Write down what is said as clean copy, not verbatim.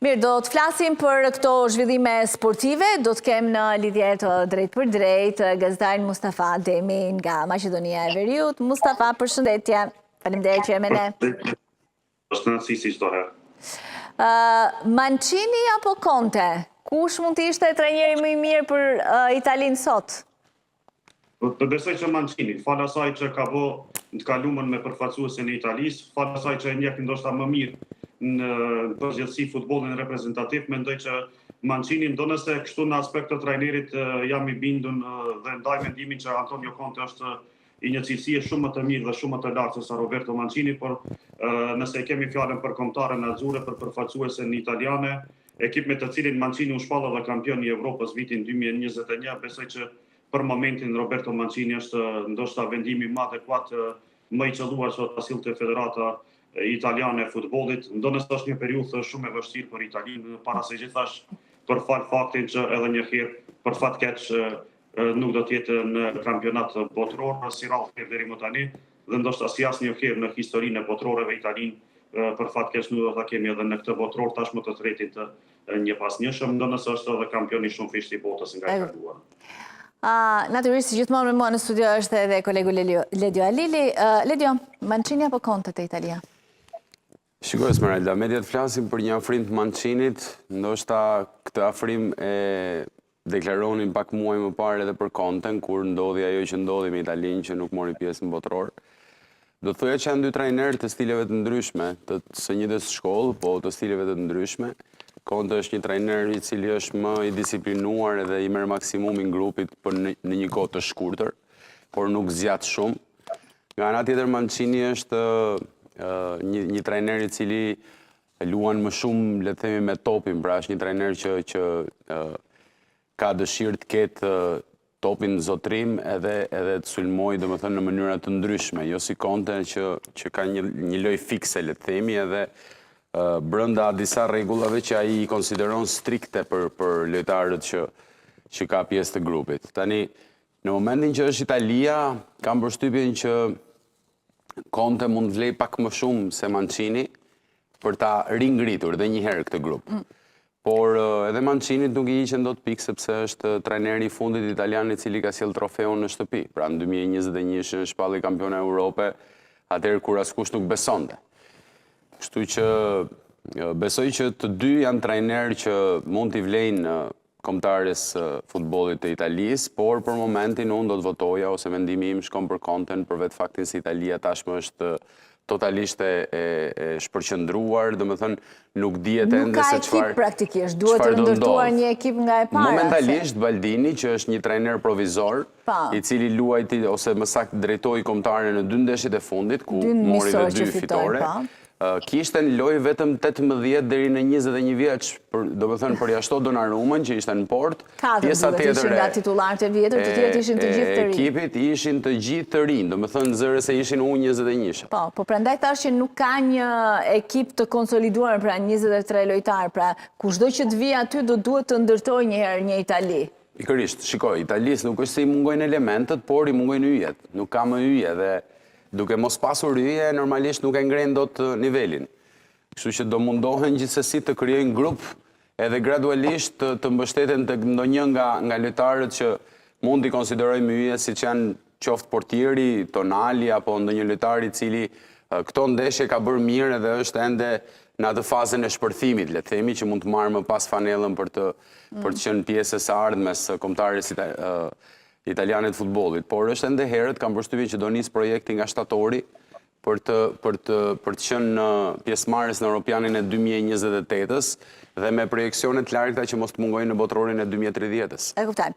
Mirë, do të flasim për këto zhvillime sportive, do të kemë në lidhje të drejt për drejt gazetarin Mustafa Demi nga Maqedonia e Veriut. Mustafa, përshëndetje. Faleminderit që jemi ne. Përshëndetje si çdo herë. Mancini apo Conte? Kush mund të ishte trajneri më i mirë për Italinë sot? Besoj që Mancini, falë asaj që ka bë të kaluamën me përfaqësuesin e Italisë, falë asaj që e njeh ndoshta më mirë në përgjithësi futbollin reprezentativ, mendoj që Mancini, ndonëse kështu në aspekt të trajnerit jam i bindur dhe ndaj mendimin që Antonio Conte është i një cilësie shumë më të mirë dhe shumë më të lartë se sa Roberto Mancini, por nëse kemi fjalën për kombëtaren azzurre, për përfaqësuesen italiane, ekip me të cilin Mancini u shpall edhe kampion i Evropës vitin 2021, besoj që për momentin Roberto Mancini është ndoshta vendimi më adekuat, më i qelluar sot ta sillte Federata Italiane e Futbollit, ndonëse është një periudhë shumë e vështirë për Italinë, para se gjithash për fal faktin që edhe një herë për fat keq nuk do të jetë në kampionat botror, si rallë deri më tani, dhe ndoshta si asnjë herë në historinë e botroreve Italinë për fat keq nuk do ta kemi edhe në këtë botror tashmë të tretin të njëpasnjëshëm, ndonëse është edhe kampioni shumë fisht i botës nga e kaluara. Natyrisht, si gjithmonë me mua në studio është edhe kolegu Ledio Alili. Ledio, Mancini apo Conte të Italia? Shikoj, Esmeralda, mediat flasin për një afrim të Mancinit, ndoshta këtë afrim e deklaronin pak muaj më parë edhe për Conten, kur ndodhi ajo që ndodhi me Italinë që nuk mori pjesë në botror. Do të thoya që janë dy trajnerë të stileve të ndryshme, të së njëjtës shkollë, po të stileve të ndryshme. Conte është një trajner i cili është më i disiplinuar edhe i merr maksimumin grupit për në një kohë të shkurtër, por nuk zgjat shumë. Nga ana tjetër Mancini është një trajner i cili luan më shumë, le të themi, me topin, pra është një trajner që ka dëshirë të ketë topin në zotrim edhe të sulmojë, domethënë në mënyra të ndryshme, jo si Conte që ka një lojë fikse, le të themi, edhe brenda disa rregullave që ai i konsideron strikte për lojtarët që ka pjesë të grupit. Tani, në momentin që është Italia, kam përshtypjen që Conte mund vlej pak më shumë se Mancini për ta ringritur dhe një herë këtë grup. Por edhe Mancini nuk i hiqen dot pikë sepse është trajneri i fundit italian i cili ka sjell trofeun në shtëpi. Pra në 2021 në shpalli kampion e Evrope, atëherë kur askush nuk besonte. Kështu që besoj që të dy janë trajnerë që mund t'i vlejnë kombëtarës futbollit të Italisë, por për momentin unë do të votoja ose mendimi im shkon për Conten për vetë faktin se Italia tashmë është totalisht e shpërqendruar, domethënë nuk dihet ende se çfarë. Nuk ka ekip praktikisht, duhet të ndërtuar një ekip nga e para. Momentalisht Baldini, që është një trajner provizor, i cili luajti ose më saktë drejtoi kombëtaren në dy ndeshjet e fundit ku mori dhe 2 fitore. Kishte në lojë vetëm 18 deri në 21 vjeç, domethënë përjashto Donnarumën që ishte në port, pjesa tjetër nga titullarët e vjetër, të tjerët ishin të gjithë të rinj. Ekipit ishin të gjithë të rinj, domethënë zëre se ishin U21. Po prandaj tash që nuk ka një ekip të konsoliduar, pra 23 lojtar, pra kushdo që të vijë aty do duhet të ndërtojë një herë një Itali. Pikërisht, shikoj, Italisë nuk është se i mungojnë elementet, por i mungojnë yjet. Nuk ka më yje dhe duke mos pasur yje, normalisht nuk e ngren dot nivelin. Kështu që do mundohen gjithsesi të krijojnë grup edhe gradualisht të mbështeten tek ndonjë nga lojtarët që mund t'i konsiderojmë yje, siç janë qoftë portieri, Tonali apo ndonjë lojtar i cili këto ndeshje ka bërë mirë edhe është ende në atë fazën e shpërthimit, le të themi, që mund të marrë më pas fanellën për të qenë pjesë së ardhmes kombëtarës italiane të futbollit, por është ende herët, kam përshtypjen që do nis projekti nga shtatori për të qenë pjesëmarrës në Europianin e 2028-s dhe me projeksione të larta që mos të mungojnë në botrorin e 2030-s. E kuptoj.